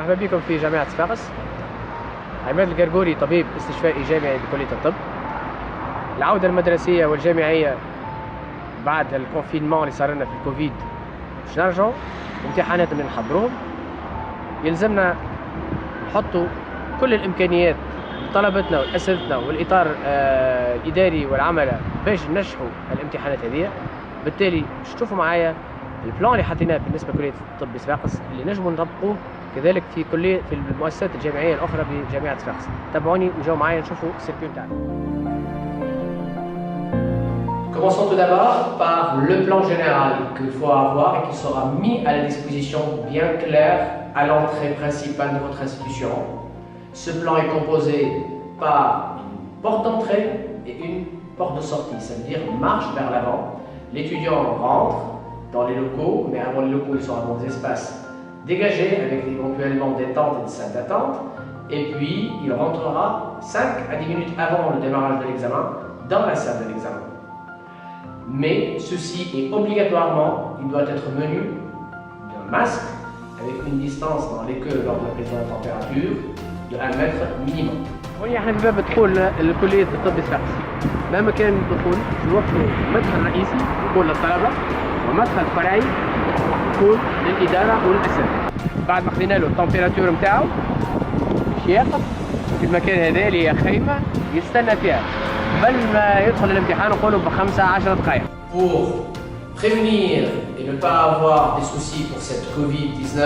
مرحبا بكم في جامعة صفاقس. عماد القرقوري طبيب استشفائي جامعي بكلية الطب. العودة المدرسية والجامعية بعد الكونفينمون اللي صار لنا في الكوفيد باش نرجعوا امتحانات اللي نحضروهم، يلزمنا نحطوا كل الإمكانيات لطلبتنا وأساتذتنا والإطار الإداري والعمل باش ننجحوا الامتحانات هذه. بالتالي تشوفوا معايا البلان اللي حطيناه بالنسبة لكلية الطب بصفاقس اللي نجموا نطبقوه كذلك في المؤسسات الجامعية الأخرى بجامعة صفاقس. تابعوني وجاوا معايا نشوفوا السيركل تاعنا. Commençons tout d'abord par le plan général qu'il faut avoir et qui sera mis à la disposition bien clair à l'entrée principale de votre institution. Ce plan est composé par une porte d'entrée et une porte de sortie, ça veut dire marche vers l'avant. L'étudiant rentre dans les locaux, mais avant les locaux, ils sont dans des espaces dégagés avec éventuellement des tentes et des salles d'attente. Et puis, il rentrera 5 à 10 minutes avant le démarrage de l'examen dans la salle de l'examen. Mais ceci est obligatoirement, il doit être muni d'un masque avec une distance dans les queues lors de la prise de la température de 1 mètre minimum. احنا في باب دخول لكلية الطب صفاقس. ما مكان الدخول نوفروا مدخل رئيسي يكون للطلبة ومدخل فرعي يكون للإدارة والأساتذة. بعد ما خدينا له التمبيراتور نتاعو باش يقف في المكان هذا اللي هي خيمة يستنى فيها قبل ما يدخل الامتحان نقولوا ب15-10 دقائق. Pour prévenir et ne pas avoir des soucis pour cette Covid-19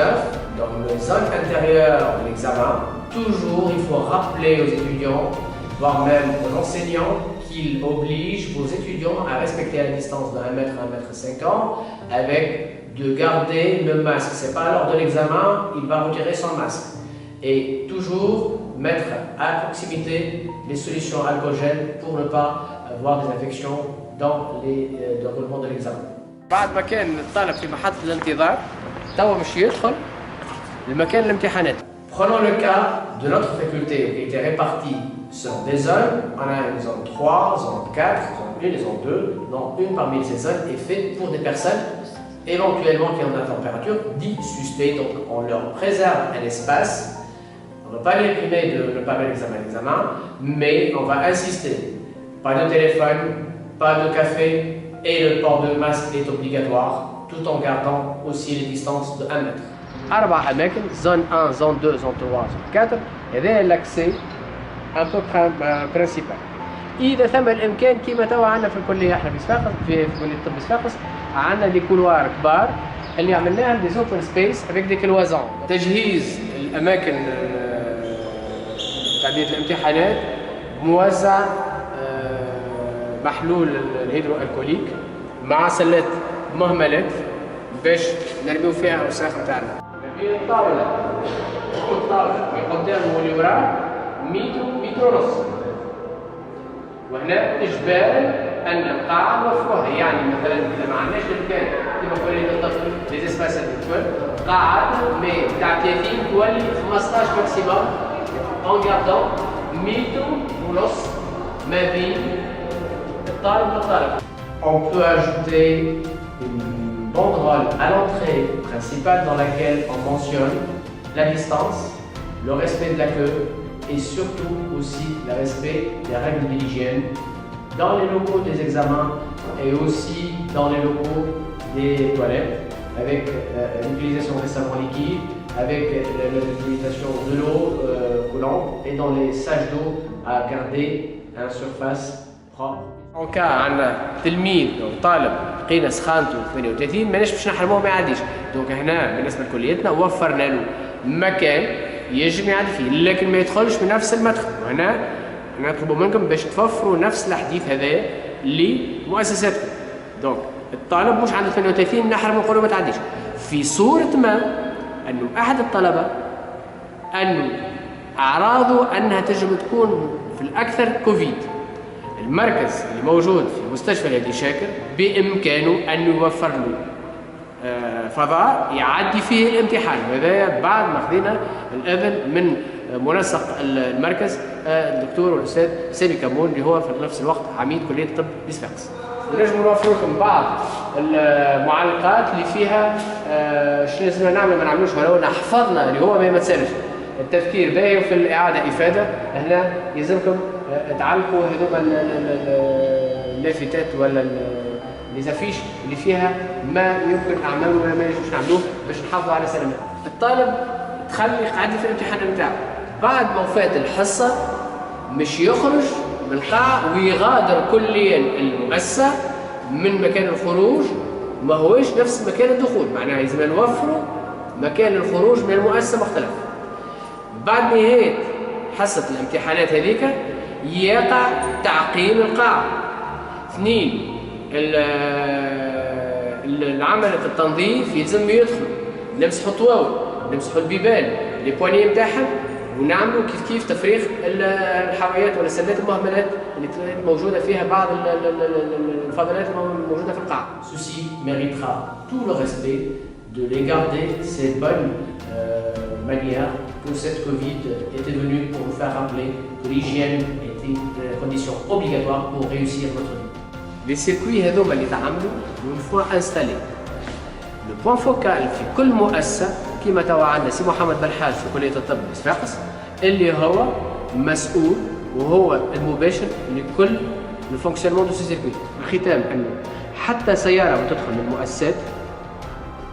dans les zones intérieures de l'examen, toujours il faut rappeler aux étudiants, voire même aux enseignants, qu'ils obligent vos étudiants à respecter la distance de 1 mètre à 1 mètre 50 avec de garder le masque. C'est pas lors de l'examen, il va retirer son masque. Et toujours mettre à proximité les solutions alcoolgènes pour ne pas avoir des infections dans les déroulements de l'examen. بعد ما كان الطالب في محطة الانتظار توا باش يدخل لمكان الامتحانات. Prenons le cas de notre faculté qui était répartie sur des zones. On a une zone 3, zone 4, zone 1 et zone 2. Donc une parmi ces zones est faite pour des personnes éventuellement qui ont la température dite suspecte. Donc on leur préserve un espace. On ne va pas les priver de ne pas mettre l'examen, mais on va insister. Pas de téléphone, pas de café et le port de masque est obligatoire tout en gardant aussi les distances de 1 mètre. 4 أماكن zone 1, zone 2, zone 3, zone 4 هذا l'accès un peu principal. إذا ثم الإمكان كما توا عندنا في الكلية احنا في صفاقس في كلية الطب صفاقس عندنا دي كولوار كبار اللي عملناهم دي اوبن سبيس افيك دي كلوازون. تجهيز الأماكن تعديل الامتحانات موزع محلول الهيدرو الكوليك مع سلات مهملات باش نرميو فيها الوساخ نتاعنا. في الطاولة من قدام والورا متر ونص. وهنا إجباري أن القاعة نوفروها، يعني مثلا إذا ما عندناش المكان كما كلية الطب لي زيسباسات الكل قاعات مي تاع 30 تولي 15 ماكسيموم en gardant متر ونص ما بين الطالب والطالب. On peut ajouter une banderole à l'entrée principale dans laquelle on mentionne la distance, le respect de la queue et surtout aussi le respect des règles de l'hygiène dans les locaux des examens et aussi dans les locaux des toilettes avec l'utilisation des savons liquides, avec l'utilisation de l'eau coulante et dans les sages d'eau à garder une surface propre. En cas عندنا تلميذ أو طالب لقينا سخانته 38 ماناش باش نحرموه ما يعديش. دونك هنا بالنسبة لكليتنا وفرنا له مكان يجب يعدي فيه لكن ما يدخلش من نفس المدخل. وهنا نطلب منكم باش توفروا نفس الحديث هذايا لمؤسساتكم. دونك الطالب مش عنده 38 نحرمه نقولوا ما تعديش. في صورة ما أنه أحد الطلبة أنه أعراضه أنها تجب تكون في الأكثر كوفيد، المركز اللي موجود في مستشفى الهادي شاكر بإمكانه أن يوفر له فضاء يعدي فيه الامتحان. وهذا بعد ما خذينا الأذن من منسق المركز الدكتور والأستاذ سامي كمون اللي هو في نفس الوقت عميد كلية الطب بصفاقس. نجم نوفر لكم بعض المعلقات اللي فيها شنو لازمنا نعمل ما نعملوش، ولو حفظنا اللي هو ما يتسالش. التفكير باهي وفي الإعادة إفادة. هنا يلزمكم تعلقوا هذوما اللافتات ولا لي زافيش اللي فيها ما يمكن نعمله وما ما يجوش نعملوه باش نحافظوا على سلامتنا. الطالب تخلي قاعد في الامتحان نتاعو بعد ما فات الحصة مش يخرج من القاعة ويغادر كليا المؤسسة من مكان الخروج ما هوش نفس مكان الدخول، معناها لازم نوفروا مكان الخروج من المؤسسة مختلف. بعد نهاية حصة الامتحانات هذيك يقع تعقيم القاعة. 2 العمل التنظيف يلزم يدخلوا، نمسحوا الطواول، نمسحوا البيبان، لي بواني نتاعهم، ونعملوا كيف تفريغ الحاويات ولا السلات المهملات اللي موجودة فيها بعض الفضلات الموجودة في القاعة. Ceci méritera tout le respect de les garder ces bonnes manières que cette Covid était venue pour vous faire rappeler que l'hygiène était une condition obligatoire pour réussir votre vie. Les circuits هذوما اللي تعملوا une fois installés. Le point focal في كل مؤسسة كما توا عندنا سي محمد بلحاج في كلية الطب بصفاقس اللي هو مسؤول وهو المباشر لكل الفونكسيونمون دو سي سيركوي. الختام انه حتى سيارة وتدخل من المؤسسات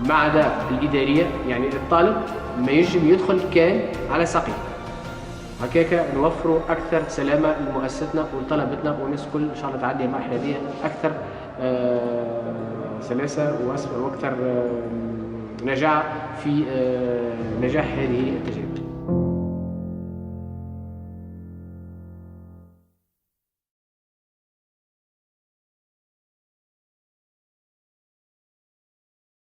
ما عدا الإدارية، يعني الطالب ما يجم يدخل كان على ساقيه. هكاك نوفروا أكثر سلامة لمؤسستنا ولطلبتنا والناس كل إن شاء الله تعدي المرحلة دي أكثر سلاسة وأكثر نجاح في نجاح هذه التجربة.